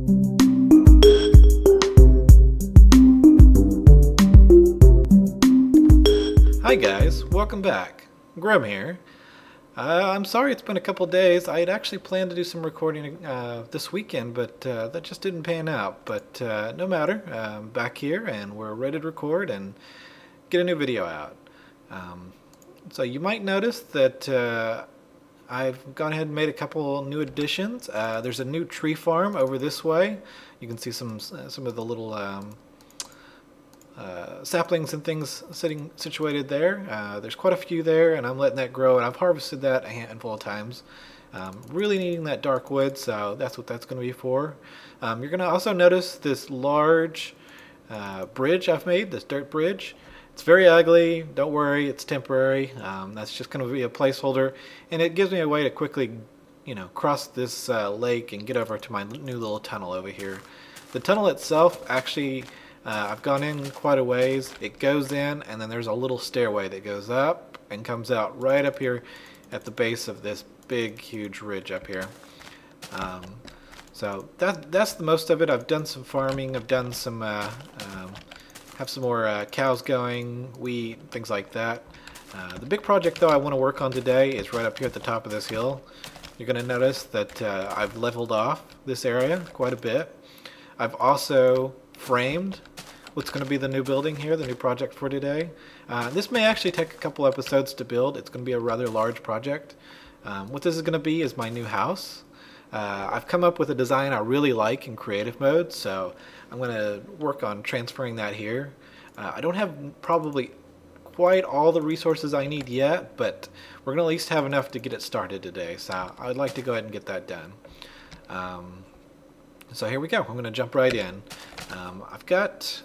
Hi guys, welcome back. Grim here. I'm sorry it's been a couple days. I had actually planned to do some recording this weekend, but that just didn't pan out. But no matter, I'm back here and we're ready to record and get a new video out. So you might notice that I've gone ahead and made a couple new additions. There's a new tree farm over this way. You can see some of the little saplings and things situated there. There's quite a few there, and I'm letting that grow, and I've harvested that a handful of times. Really needing that dark wood, so that's what that's going to be for. You're going to also notice this large bridge I've made, this dirt bridge. It's very ugly, don't worry, it's temporary. That's just going to be a placeholder, and it gives me a way to quickly, cross this lake and get over to my new little tunnel over here. The tunnel itself actually, I've gone in quite a ways. It goes in, and then there's a little stairway that goes up and comes out right up here at the base of this big, huge ridge up here. So that's the most of it. I've done some farming. I've done some, have some more cows going, wheat, things like that. The big project, though, I want to work on today is right up here at the top of this hill. You're going to notice that I've leveled off this area quite a bit. I've also framed what's going to be the new building here, the new project for today. This may actually take a couple episodes to build. It's going to be a rather large project. What this is going to be is my new house. I've come up with a design I really like in creative mode, so I'm going to work on transferring that here. I don't have probably quite all the resources I need yet, but we're going to at least have enough to get it started today, so I'd like to go ahead and get that done. So here we go. I'm going to jump right in. I've got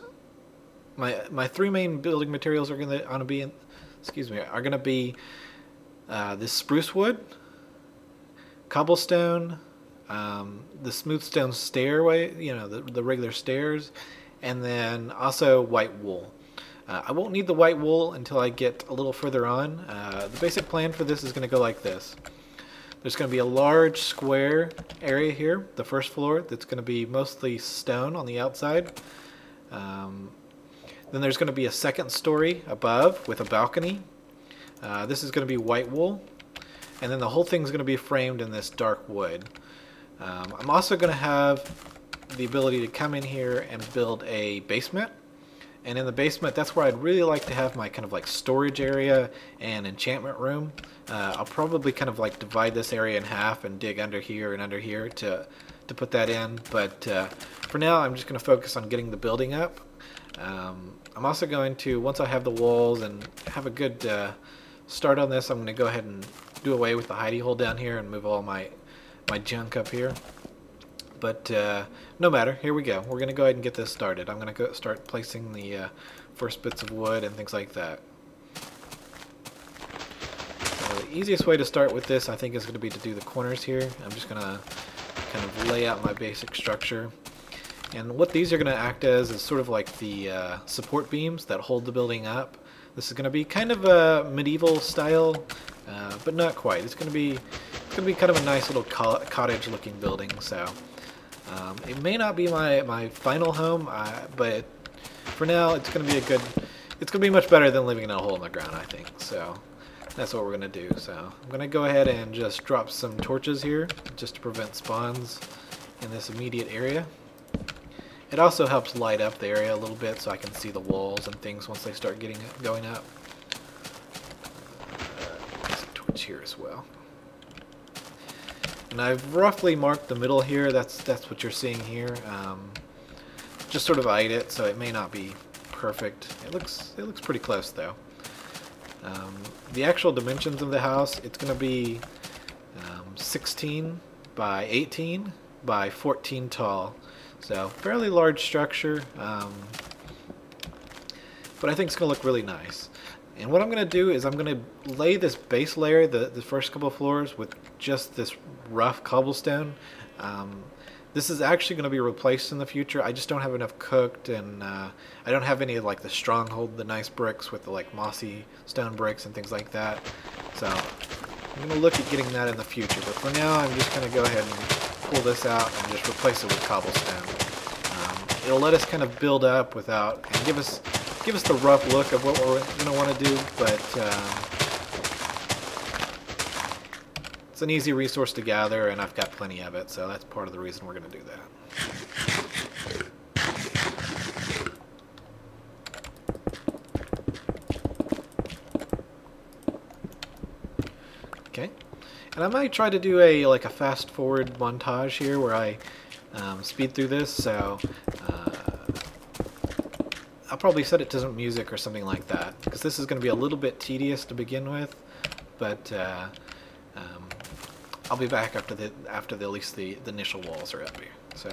my three main building materials are going to be this spruce wood, cobblestone, the smooth stone stairway, the regular stairs, and then also white wool. I won't need the white wool until I get a little further on. The basic plan for this is going to go like this. There's going to be a large square area here, the first floor, that's going to be mostly stone on the outside. Then there's going to be a second story above with a balcony. This is going to be white wool. And then the whole thing is going to be framed in this dark wood. I'm also going to have the ability to come in here and build a basement. And in the basement, that's where I'd really like to have my kind of like storage area and enchantment room. I'll probably kind of like divide this area in half and dig under here and under here to put that in. But for now, I'm just going to focus on getting the building up. I'm also going to, once I have the walls and have a good start on this, I'm going to go ahead and do away with the hidey hole down here and move all my junk up here. But no matter, here we go. We're going to go ahead and get this started. I'm going to start placing the first bits of wood and things like that. So the easiest way to start with this, I think, is going to be to do the corners here. I'm just going to kind of lay out my basic structure. And what these are going to act as is sort of like the support beams that hold the building up. This is going to be kind of a medieval style, but not quite. It's going to be kind of a nice little cottage looking building. So it may not be my final home, but for now it's going to be it's going to be much better than living in a hole in the ground, I think. So that's what we're going to do. So I'm going to go ahead and just drop some torches here just to prevent spawns in this immediate area. It also helps light up the area a little bit so I can see the walls and things once they start going up. There's a torch here as well. And I've roughly marked the middle here. That's what you're seeing here. Just sort of eyed it, so it may not be perfect. It looks pretty close though. The actual dimensions of the house, it's going to be 16 by 18 by 14 tall. So fairly large structure, but I think it's going to look really nice. And what I'm going to do is I'm going to lay this base layer, the first couple of floors, with just this rough cobblestone. This is actually going to be replaced in the future. I just don't have enough cooked, and I don't have any of like the stronghold, the nice bricks with the like mossy stone bricks and things like that. So I'm going to look at getting that in the future. But for now, I'm just going to go ahead and pull this out and just replace it with cobblestone. It'll let us kind of build up without, and give us the rough look of what we're going to want to do, but it's an easy resource to gather, and I've got plenty of it, so that's part of the reason we're going to do that. Okay, and I might try to do a fast forward montage here where I speed through this, so I'll probably set it to some music or something like that, because this is going to be a little bit tedious to begin with, but I'll be back after at least the initial walls are up here. So.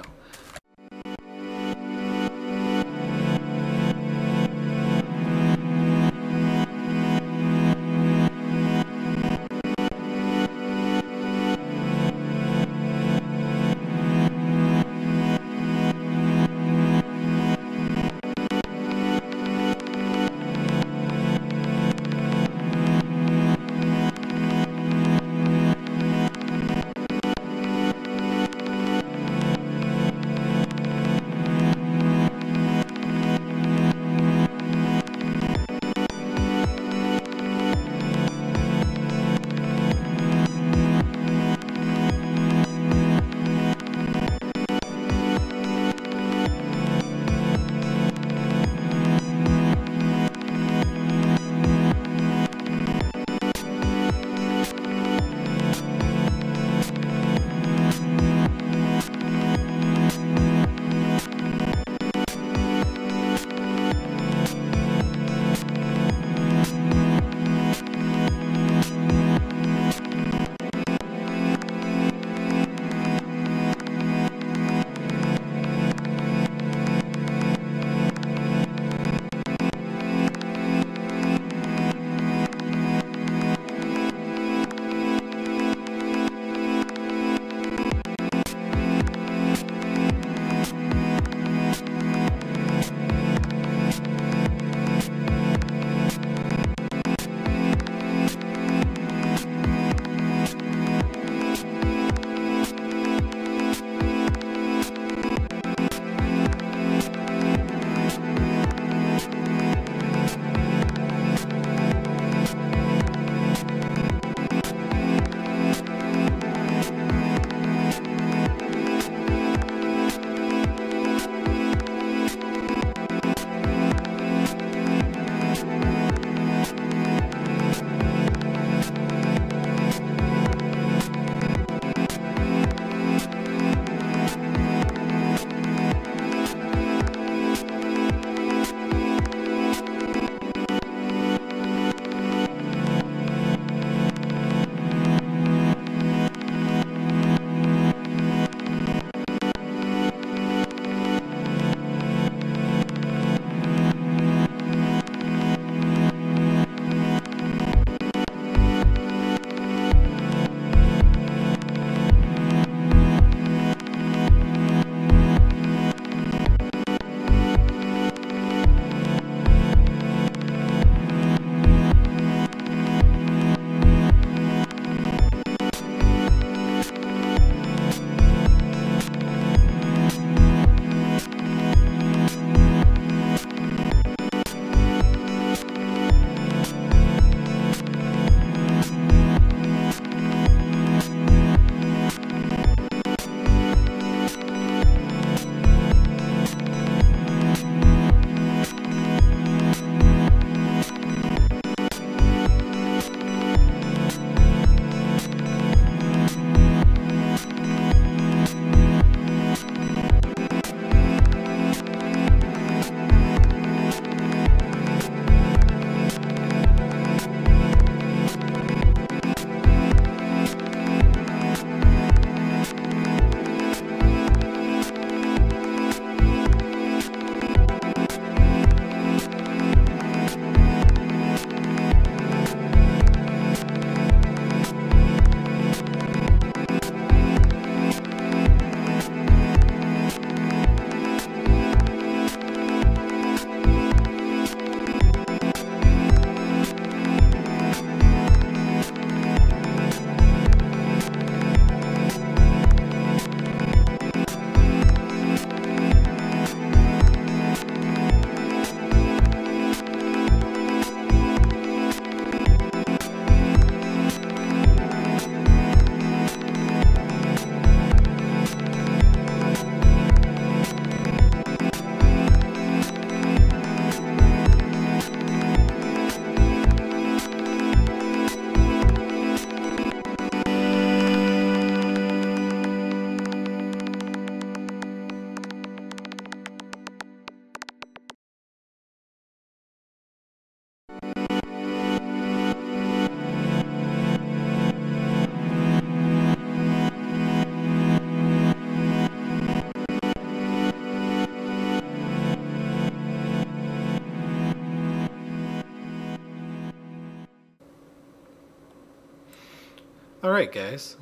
Alright guys,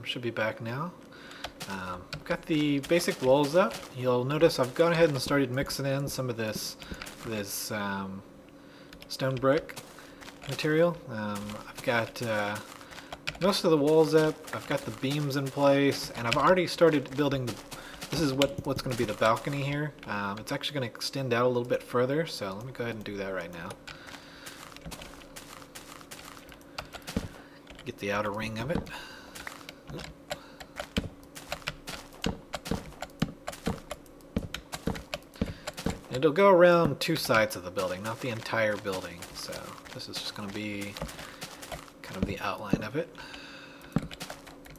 should be back now. Got the basic walls up. You'll notice I've gone ahead and started mixing in some of this stone brick material. I've got most of the walls up. I've got the beams in place, and I've already started building this is what's going to be the balcony here. It's actually going to extend out a little bit further, so let me go ahead and do that right now. Get the outer ring of it. It'll go around two sides of the building, not the entire building. So this is just going to be kind of the outline of it.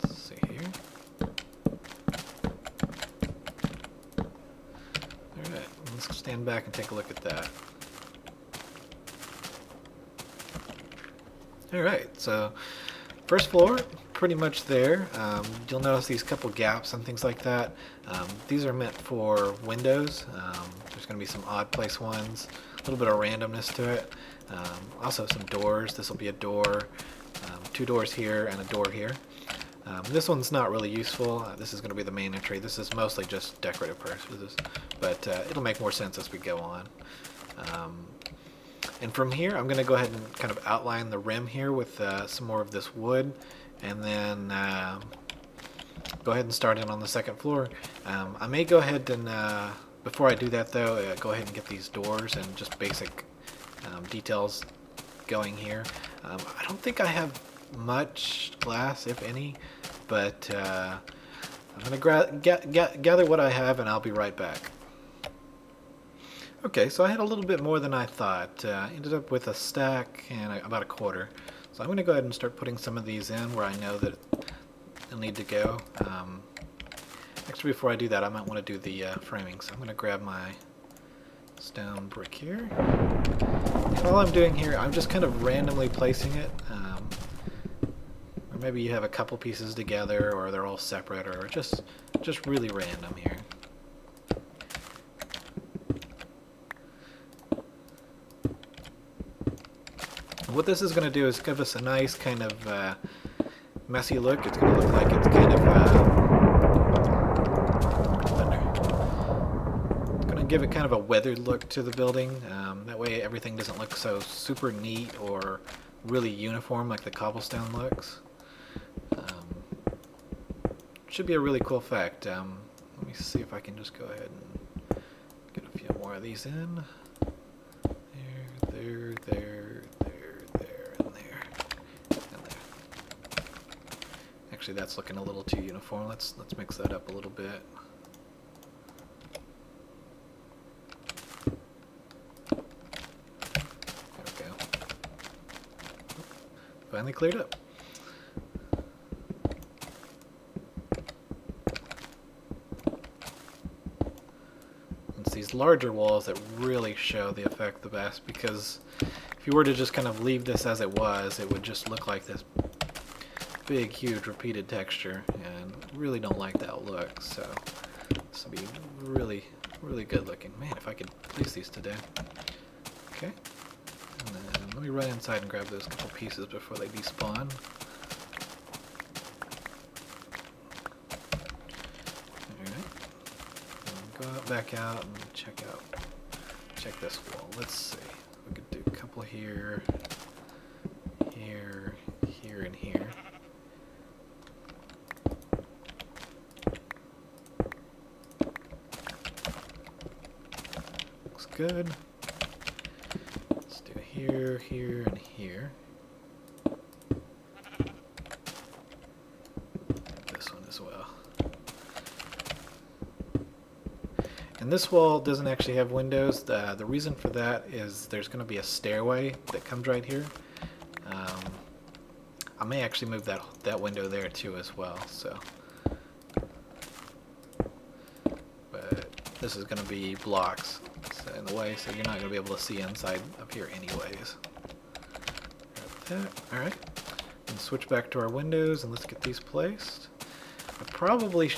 Let's see here. Alright, let's stand back and take a look at that. Alright, so first floor, pretty much there. You'll notice these couple gaps and things like that. These are meant for windows. There's going to be some odd place ones, a little bit of randomness to it. Also some doors. This will be a door, two doors here and a door here. This one's not really useful. This is going to be the main entry. This is mostly just decorative purposes, but it'll make more sense as we go on. And from here, I'm going to go ahead and kind of outline the rim here with some more of this wood, and then go ahead and start in on the second floor. I may go ahead and, before I do that though, go ahead and get these doors and just basic details going here. I don't think I have much glass, if any, but I'm going to gather what I have, and I'll be right back. Okay, so I had a little bit more than I thought. Ended up with a stack and about a quarter. So I'm going to go ahead and start putting some of these in where I know that they'll need to go. Actually, before I do that, I might want to do the framing. So I'm going to grab my stone brick here. And all I'm doing here, I'm just kind of randomly placing it. Or maybe you have a couple pieces together, or they're all separate, or just really random here. What this is going to do is give us a nice kind of messy look. It's going to look like it's kind of going to give it kind of a weathered look to the building. That way everything doesn't look so super neat or really uniform like the cobblestone looks. Should be a really cool effect. Let me see if I can just go ahead and get a few more of these in. There. Actually, that's looking a little too uniform. Let's mix that up a little bit. There we go. Finally cleared up. It's these larger walls that really show the effect the best, because if you were to just kind of leave this as it was, it would just look like this big, huge, repeated texture, and really don't like that look. So this will be really, really good looking. Man, if I could place these today. Okay, and then let me run inside and grab those couple pieces before they despawn. Alright, go back out and check this wall. Let's see, we could do a couple here, here, and here. Good. Let's do here, here, and here. This one as well. And this wall doesn't actually have windows. The reason for that is there's going to be a stairway that comes right here. I may actually move that window there too as well. So, but this is going to be blocks in the way, so you're not going to be able to see inside up here anyways. Alright, and switch back to our windows, and let's get these placed. I probably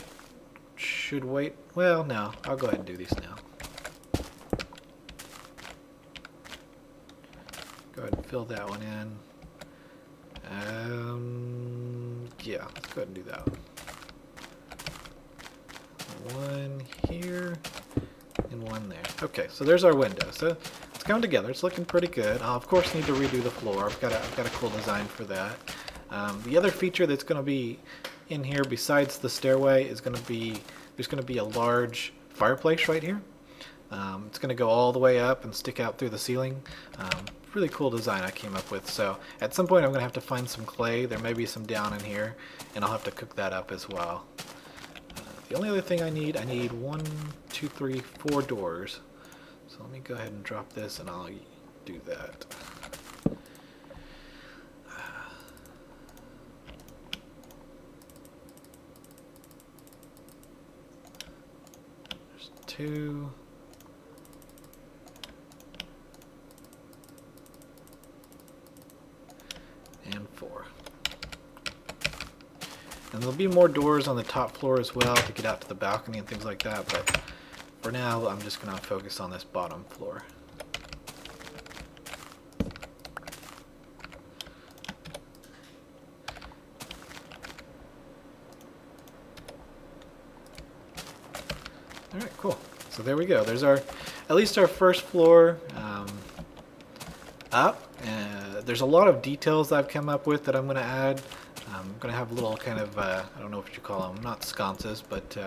should wait. Well, no, I'll go ahead and do these now. Go ahead and fill that one in. Yeah, let's go ahead and do that. One here and one there. Okay, so there's our window. So it's coming together. It's looking pretty good. I'll of course need to redo the floor. I've got a cool design for that. The other feature that's going to be in here besides the stairway is going to be there's going to be a large fireplace right here. It's going to go all the way up and stick out through the ceiling. Really cool design I came up with. So at some point I'm going to have to find some clay. There may be some down in here, and I'll have to cook that up as well. The only other thing I need 1, 2, 3, 4 doors. So let me go ahead and drop this and I'll do that. There's 2. And 4. And there'll be more doors on the top floor as well to get out to the balcony and things like that, but for now I'm just going to focus on this bottom floor. Alright, cool. So there we go. There's at least our first floor up. There's a lot of details I've come up with that I'm going to add. I'm going to have little kind of, I don't know what you call them, not sconces, but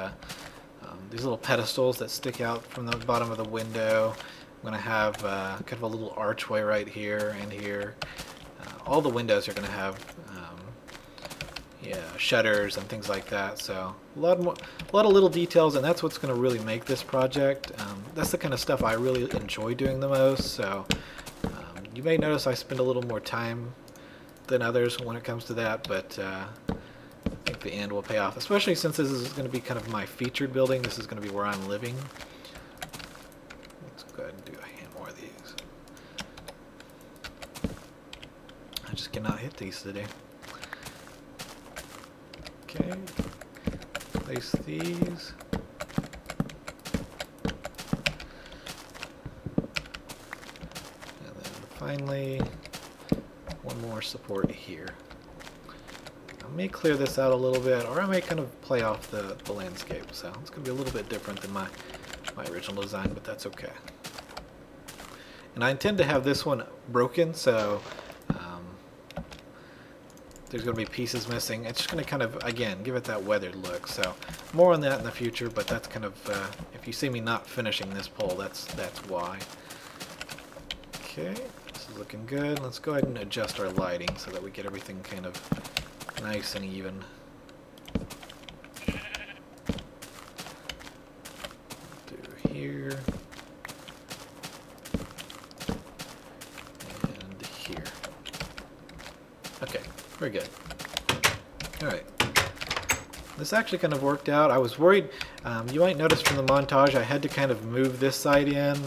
these little pedestals that stick out from the bottom of the window. I'm going to have kind of a little archway right here and here. All the windows are going to have shutters and things like that. So a lot of little details, and that's what's going to really make this project. That's the kind of stuff I really enjoy doing the most. So you may notice I spend a little more time than others when it comes to that, but I think the end will pay off, especially since this is going to be kind of my featured building. This is going to be where I'm living. Let's go ahead and do a hand more of these. I just cannot hit these today. Okay, place these. And then finally, one more support here. I may clear this out a little bit, or I may kind of play off the landscape. So it's going to be a little bit different than my original design, but that's okay. And I intend to have this one broken, so there's going to be pieces missing. It's just going to kind of, again, give it that weathered look. So more on that in the future, but that's kind of, if you see me not finishing this pole, that's why. Okay, this is looking good. Let's go ahead and adjust our lighting so that we get everything kind of nice and even. Do here. And here. Okay. Very good. Alright. This actually kind of worked out. I was worried, you might notice from the montage I had to kind of move this side in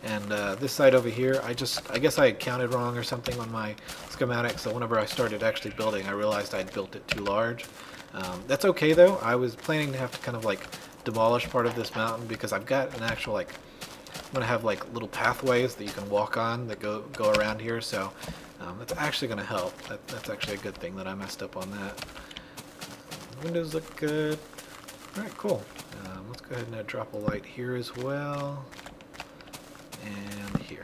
and this side over here. I guess I had counted wrong or something on my schematic, so whenever I started actually building I realized I'd built it too large. That's okay though. I was planning to have to kind of like demolish part of this mountain because I've got an actual I'm going to have like little pathways that you can walk on that go around here, so that's actually going to help. That's actually a good thing that I messed up on that. The windows look good. Alright, cool. Let's go ahead and drop a light here as well. And here.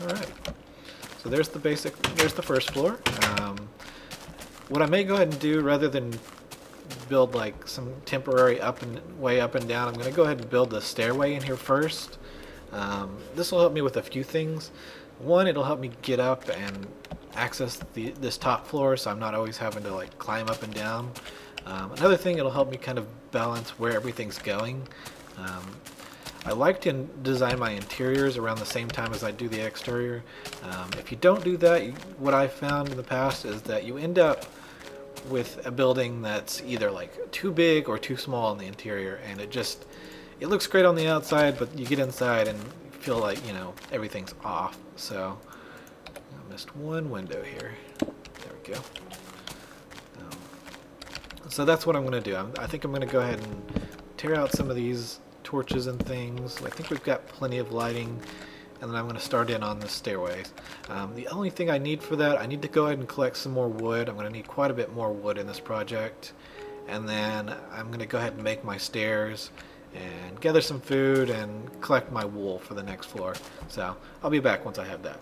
Alright. So there's the first floor. What I may go ahead and do, rather than build like some temporary way up and down, I'm going to go ahead and build the stairway in here first. This will help me with a few things. One, it'll help me get up and access this top floor, so I'm not always having to like climb up and down. Another thing, it'll help me kind of balance where everything's going. I like to design my interiors around the same time as I do the exterior. If you don't do that, what I've found in the past is that you end up with a building that's either like too big or too small in the interior, and it looks great on the outside, but you get inside and feel like, everything's off. So I missed one window here. There we go. So that's what I'm going to do. I think I'm going to go ahead and tear out some of these torches and things. I think we've got plenty of lighting and then I'm going to start in on the stairways. The only thing I need for that, I need to go ahead and collect some more wood. I'm going to need quite a bit more wood in this project. And then I'm going to go ahead and make my stairs and gather some food and collect my wool for the next floor. So I'll be back once I have that.